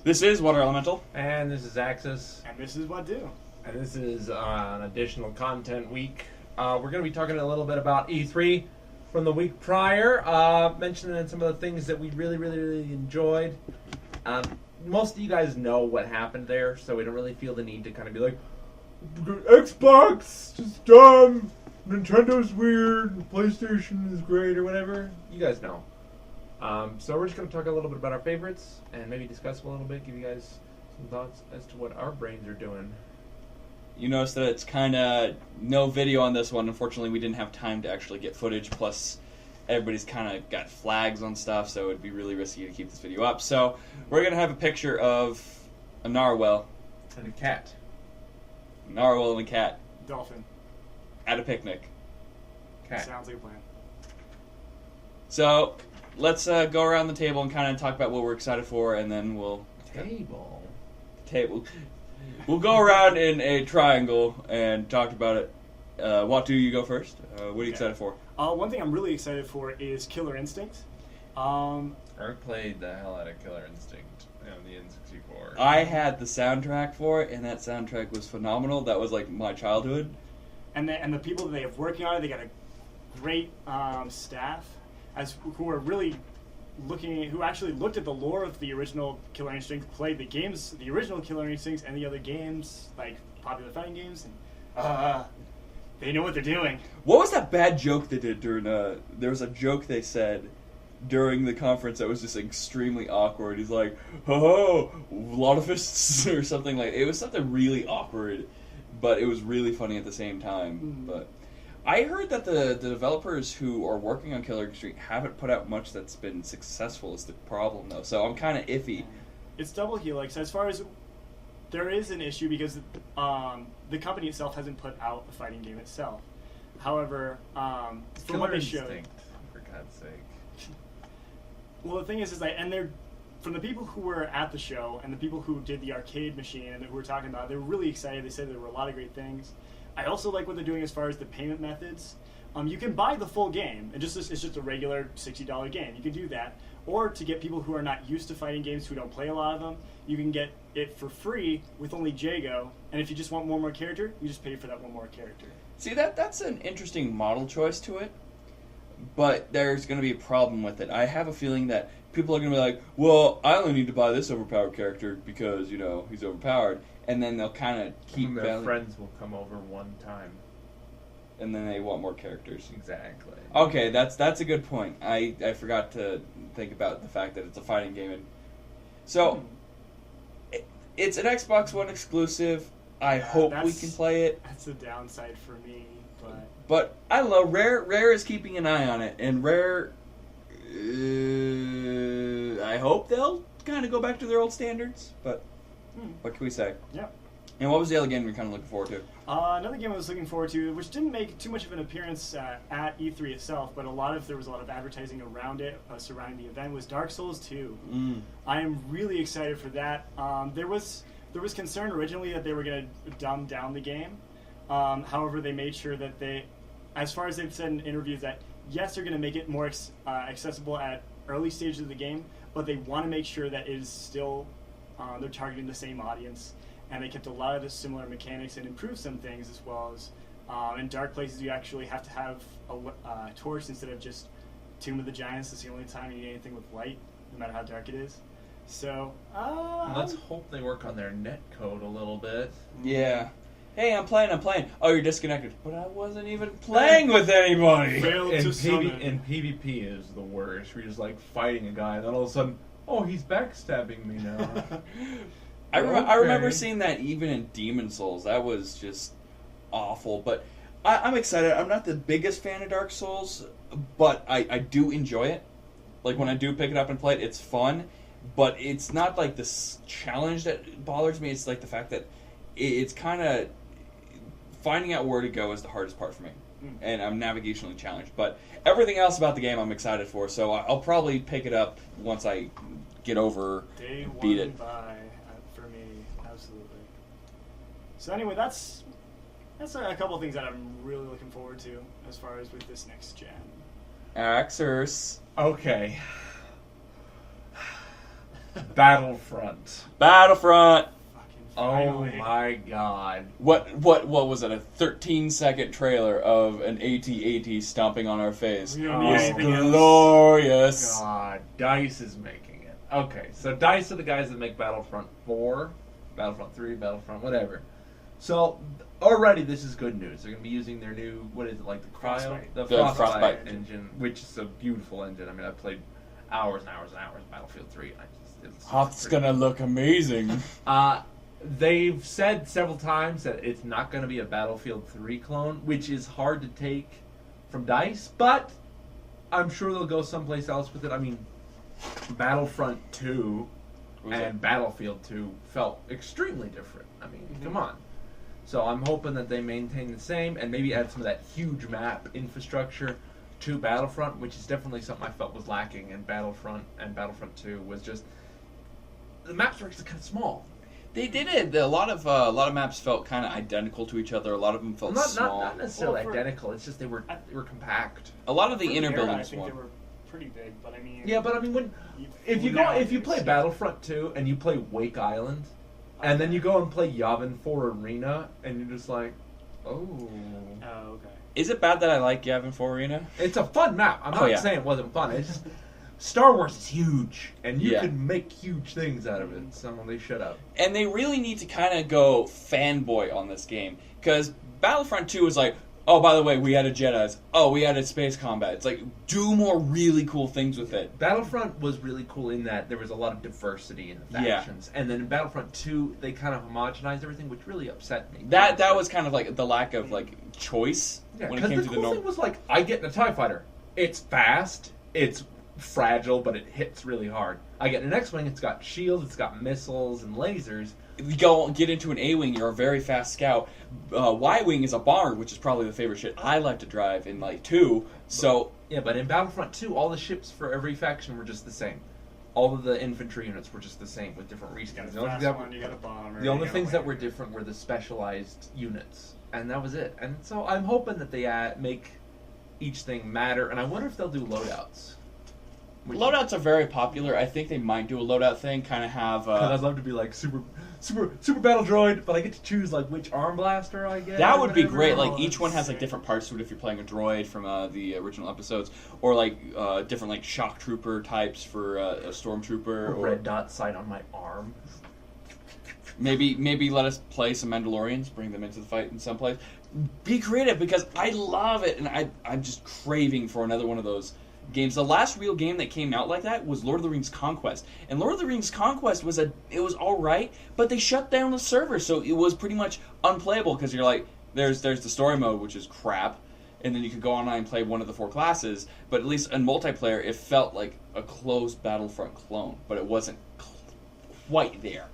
This is Water Elemental. And this is Axis. And this is What Do. And this is an additional content week. We're going to be talking a little bit about E3 from the week prior, mentioning some of the things that we really enjoyed. Most of you guys know what happened there, so we don't really feel the need to kind of be like, Xbox is dumb, Nintendo's weird, PlayStation is great, or whatever. You guys know. So we're just going to talk a little bit about our favorites and maybe discuss them a little bit, give you guys some thoughts as to what our brains are doing. You notice that it's kind of no video on this one. Unfortunately, we didn't have time to actually get footage, plus everybody's kind of got flags on stuff, so it'd be really risky to keep this video up. So we're going to have a picture of a narwhal. And a cat. A narwhal and a cat. Dolphin. At a picnic. Cat. Sounds like a plan. So let's go around the table and kind of talk about what we're excited for, and then we'll... Table. We'll go around in a triangle and talk about it. What do you go first? What are you excited for? One thing I'm really excited for is Killer Instinct. I played the hell out of Killer Instinct on the N64. I had the soundtrack for it, and that soundtrack was phenomenal. That was like my childhood. And the people that they have working on it, they got a great staff who are really who actually looked at the lore of the original Killer Instinct, played the games, the original Killer Instincts, and the other games, like popular fighting games, and they know what they're doing. What was that bad joke they did during there was a joke they said during the conference that was just extremely awkward. He's like, "Ho, a lot of fists," or something like. It was something really awkward, but it was really funny at the same time. But I heard that the developers who are working on Killer Instinct haven't put out much that's been successful is the problem, though. So I'm kind of iffy. It's Double Helix. As far as there is an issue because the company itself hasn't put out a fighting game itself. However, from what they showed, Instinct, for God's sake. well, the thing is like, and they're from the people who were at the show and the people who did the arcade machine and who were talking about it, they were really excited. They said there were a lot of great things. I also like what they're doing as far as the payment methods. You can buy the full game, and it's just a regular $60 game. You can do that. Or to get people who are not used to fighting games, who don't play a lot of them, you can get it for free with only Jago. And if you just want one more character, you just pay for that one more character. See, that's an interesting model choice to it, but there's going to be a problem with it. I have a feeling that people are going to be like, well, I only need to buy this overpowered character because, you know, he's overpowered. And then they'll kind of keep... Their friends will come over one time. And then they want more characters. Exactly. Okay, that's a good point. I forgot to think about the fact that it's a fighting game. And so, it's an Xbox One exclusive. I hope we can play it. That's a downside for me, But I don't know. Rare is keeping an eye on it, and Rare... I hope they'll kind of go back to their old standards, but... What can we say? Yeah. And what was the other game you're kind of looking forward to? Another game I was looking forward to, which didn't make too much of an appearance at E3 itself, but there was a lot of advertising around it, surrounding the event, was Dark Souls 2. I am really excited for that. There was concern originally that they were going to dumb down the game. However, they made sure that as far as they've said in interviews, that yes, they're going to make it more accessible at early stages of the game, but they want to make sure that it is still... they're targeting the same audience, and they kept a lot of the similar mechanics and improved some things, as well as in dark places you actually have to have a torch instead of just Tomb of the Giants. It's the only time you need anything with light, no matter how dark it is. So Let's hope they work on their netcode a little bit. Yeah. Hey, I'm playing. Oh, you're disconnected. But I wasn't even playing with anybody. And PvP is the worst. You're just like fighting a guy, and then all of a sudden, oh, he's backstabbing me now. I remember seeing that even in Demon Souls. That was just awful. But I'm excited. I'm not the biggest fan of Dark Souls, but I do enjoy it. Like, when I do pick it up and play it, it's fun. But it's not like this challenge that bothers me. It's like the fact that it's kind of... Finding out where to go is the hardest part for me. And I'm navigationally challenged. But everything else about the game I'm excited for, so I'll probably pick it up once I get over, beat it. For me, absolutely. So anyway, that's a couple of things that I'm really looking forward to as far as with this next gen. Axers. Okay. Battlefront. Battlefront. Oh Finally. my god. What was it? A 13-second trailer of an AT-AT stomping on our face. We It don't need was anything else. glorious. God, DICE is making it. Okay, so DICE are the guys that make Battlefront 4, Battlefront 3, Battlefront, whatever. So, already this is good news. They're going to be using their new, what is it, like the Cryo? Frostbite. The The Frostbite Frostbite. engine, which is a beautiful engine. I mean, I played hours and hours and hours Battlefield 3. It's Hoth's pretty gonna look amazing. They've said several times that it's not going to be a Battlefield 3 clone, which is hard to take from DICE, but I'm sure they'll go someplace else with it. I mean, Battlefront 2 and Battlefield 2 felt extremely different. I mean, come on. So I'm hoping that they maintain the same and maybe add some of that huge map infrastructure to Battlefront, which is definitely something I felt was lacking in Battlefront and Battlefront 2 was just the maps were actually kind of small. They did it. A lot of maps felt kind of identical to each other. A lot of them felt small. Not necessarily Well, identical. It's just they were compact. A lot of the For inner era, buildings I think were. they were pretty big, but I mean. Yeah, but I mean, if you play Battlefront 2 and you play Wake Island, and then you go and play Yavin 4 Arena, and you're just like, oh. Oh, okay. Is it bad that I like Yavin 4 Arena? It's a fun map. I'm Oh, not yeah. saying it wasn't fun. It's just Star Wars is huge, and you Yeah. can make huge things out of it. So they shut up. And they really need to kind of go fanboy on this game. Because Battlefront 2 is like, oh, by the way, we added Jedis. Oh, we added space combat. It's like, do more really cool things with it. Battlefront was really cool in that there was a lot of diversity in the Yeah. factions, and then in Battlefront 2 they kind of homogenized everything, which really upset me. That was kind of like the lack of like choice Yeah, when it because came the to the cool norm. thing was like, I get in a TIE fighter. It's fast, it's fragile, but it hits really hard. I get an X-Wing, it's got shields, it's got missiles and lasers. If you go get into an A-Wing, you're a very fast scout. Y-Wing is a bomber, which is probably the favorite shit I like to drive in like 2. So Yeah, but in Battlefront 2, all the ships for every faction were just the same. All of the infantry units were just the same with different You got respawns. a The only, fast thing one, you got a bomber. the only you got a things that were laser. different were the specialized units, and that was it. And so I'm hoping that they make each thing matter, and I wonder if they'll do loadouts. loadouts are very popular. I think they might do a loadout thing, kind of have... Because I'd love to be like super battle droid, but I get to choose like which arm blaster I get. that or would be whatever. great. Oh, Like each one has like sick. different parts to it if you're playing a droid from the original episodes, or like different like shock trooper types for a stormtrooper, A or red dot sight on my arm. maybe let us play some Mandalorians, bring them into the fight in some place. Be creative because I love it, and I'm just craving for another one of those games. The last real game that came out like that was Lord of the Rings Conquest, and Lord of the Rings Conquest was all right, but they shut down the server, so it was pretty much unplayable because you're like, there's the story mode, which is crap, and then you could go online and play one of the 4 classes, but at least in multiplayer it felt like a closed Battlefront clone, but it wasn't quite there.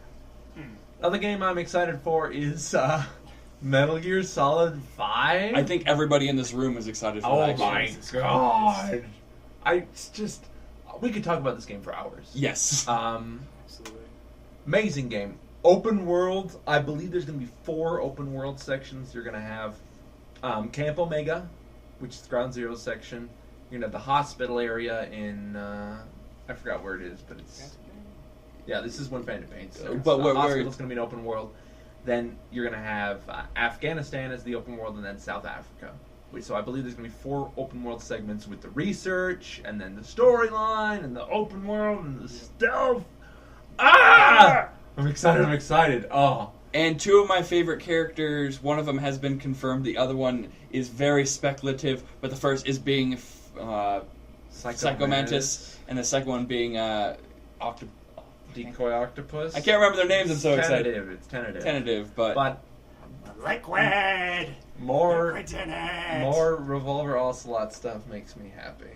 Another game I'm excited for is Metal Gear Solid 5. I think everybody in this room is excited for Oh that my game. god! It's just we could talk about this game for hours. Yes. Absolutely. Amazing game. Open world. I believe there's going to be 4 open world sections. You're going to have Camp Omega, which is the Ground Zero section. You're going to have the hospital area in I forgot where it is, but it's this is when Bandit Paint's. So But where- hospital's going to be an open world. Then you're going to have Afghanistan as the open world, and then South Africa. So I believe there's going to be 4 open world segments with the research, and then the storyline, and the open world, and the stealth. Ah! I'm excited. Oh. And 2 of my favorite characters, one of them has been confirmed, the other one is very speculative, but the first is being Psycho Mantis, and the second one being Decoy Octopus. I can't remember their names, I'm so excited. It's tentative. Tentative, but Liquid! more Liquid's in it! more Revolver Ocelot stuff makes me happy.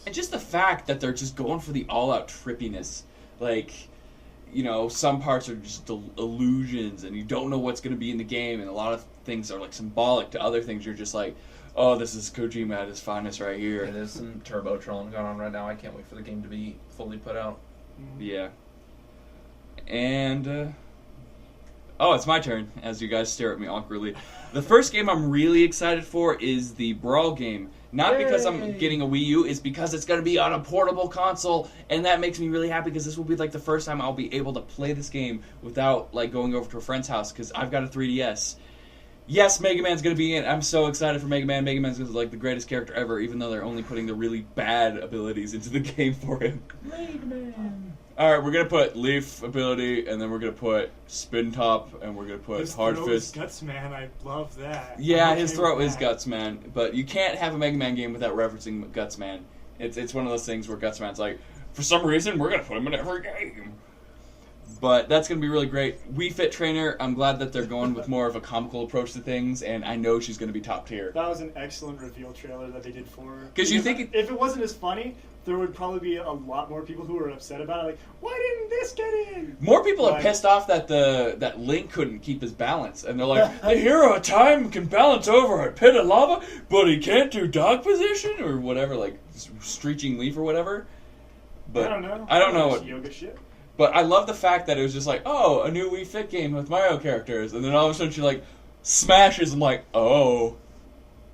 and just the fact that they're just going for the all-out trippiness, like, you know, some parts are just illusions, and you don't know what's going to be in the game, and a lot of things are like symbolic to other things. You're just like, oh, this is Kojima at his finest right here. There's some Turbotron going on right now. I can't wait for the game to be fully put out. Yeah. And Oh, it's my turn, as you guys stare at me awkwardly. The first game I'm really excited for is the Brawl game. Not because I'm getting a Wii U, it's because it's going to be on a portable console, and that makes me really happy because this will be like the first time I'll be able to play this game without like going over to a friend's house because I've got a 3DS. Yes, Mega Man's going to be in it. I'm so excited for Mega Man. Mega Man's like the greatest character ever, even though they're only putting the really bad abilities into the game for him. Mega Man. Alright, we're going to put Leaf ability, and then we're going to put Spin Top, and we're going to put His Hard throat Fist. is Guts Man, I love that. Yeah, I'm his okay throat with is that. Guts Man, but you can't have a Mega Man game without referencing Guts Man. It's one of those things where Guts Man's like, for some reason, we're going to put him in every game. But that's going to be really great. Wii Fit Trainer, I'm glad that they're going with more of a comical approach to things, and I know she's going to be top tier. That was an excellent reveal trailer that they did for her. 'Cause you If- think if it wasn't as funny, there would probably be a lot more people who were upset about it. Like, why didn't this get in? More people are Like- pissed off that that Link couldn't keep his balance, and they're like, the hero of time can balance over a pit of lava, but he can't do dog position or whatever, like Screeching Leaf or whatever. But I don't know. I don't know This what. yoga shit. But I love the fact that it was just like, oh, a new Wii Fit game with Mario characters, and then all of a sudden she like smashes. I'm like, oh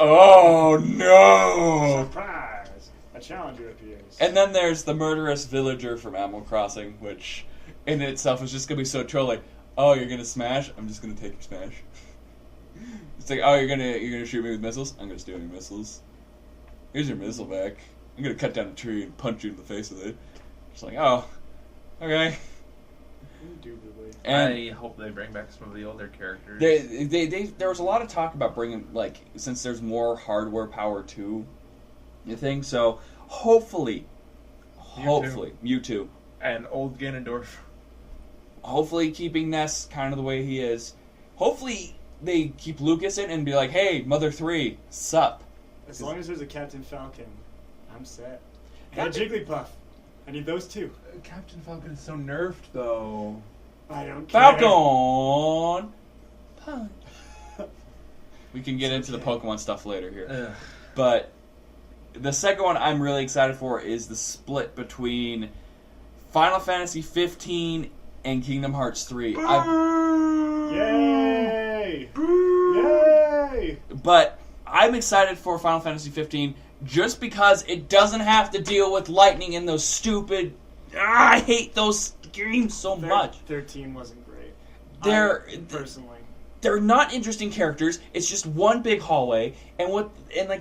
no. Surprise! A challenger appears. And then there's the murderous villager from Animal Crossing, which in itself is just gonna be so trolling. Oh, you're gonna smash? I'm just gonna take your smash. It's like, oh, you're gonna shoot me with missiles? I'm gonna steal your missiles. Here's your missile back. I'm gonna cut down a tree and punch you in the face with it. It's like, oh, okay. Indubitably. And I hope they bring back some of the older characters. there was a lot of talk about bringing, like, since there's more hardware power to the thing, so hopefully, Mewtwo. And old Ganondorf. Hopefully keeping Ness kind of the way he is. Hopefully they keep Lucas in and be like, hey, Mother 3, sup? As long as there's a Captain Falcon, I'm set. And Captain- a Jigglypuff. I need those two. Captain Falcon is so nerfed, though. I don't care. Falcon! Punch. We can get into the Pokemon stuff later here. Ugh. But the second one I'm really excited for is the split between Final Fantasy 15 and Kingdom Hearts 3. Yay! Yay! But I'm excited for Final Fantasy 15 just because it doesn't have to deal with lightning and those stupid... I hate those games so much. 13 wasn't great. Personally. They're not interesting characters. It's just one big hallway, and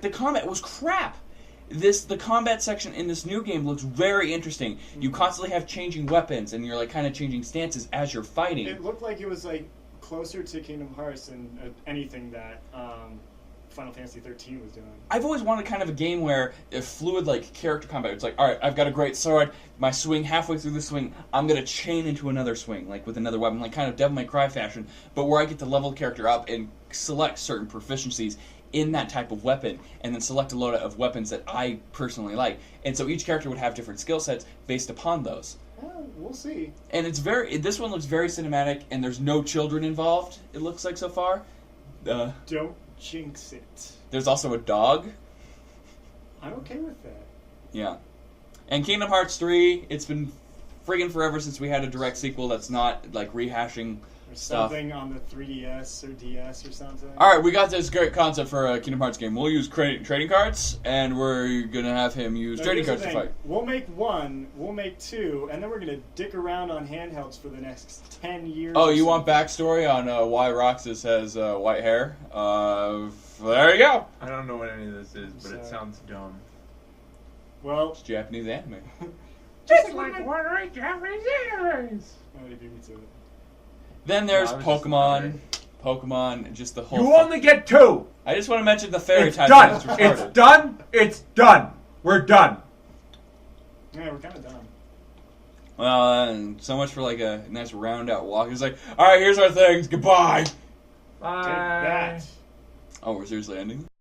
the combat was crap. The combat section in this new game looks very interesting. You constantly have changing weapons, and you're like kind of changing stances as you're fighting. It looked like it was like closer to Kingdom Hearts than anything that Final Fantasy 13 was doing. I've always wanted kind of a game where if fluid like character combat, it's like, all right, I've got a great sword. My swing, halfway through the swing, I'm gonna chain into another swing, like with another weapon, like kind of Devil May Cry fashion, but where I get to level the character up and select certain proficiencies in that type of weapon, and then select a load of weapons that I personally like. And so each character would have different skill sets based upon those. Well, we'll see. And this one looks very cinematic, and there's no children involved, it looks like so far. Don't jinx it. There's also a dog. I'm okay with that. Yeah. And Kingdom Hearts 3, it's been friggin' forever since we had a direct sequel that's not, like, rehashing Or stuff. something on the 3DS or DS or something. Alright, we got this great concept for a Kingdom Hearts game. We'll use trading cards, and we're gonna have him use Now, trading here's the cards to thing. fight. We'll make one, we'll make two, and then we're gonna dick around on handhelds for the next 10 years. Oh, or you want something. backstory on why Roxas has white hair? There you go. I don't know what any of this is, but it So- sounds dumb. Well, It's Japanese anime. just like ordering Japanese animes. Oh, they beat me to it. Then there's No, I was just Pokemon. Pokemon, just the whole You thing. only get 2! I just want to mention the fairy It's type. done! It's It's retarded. done! It's done! We're done! Yeah, we're kind of done. Well, so much for like a nice round out walk. It's like, all right, here's our things. Goodbye. Take Bye. that. Oh, we're seriously ending?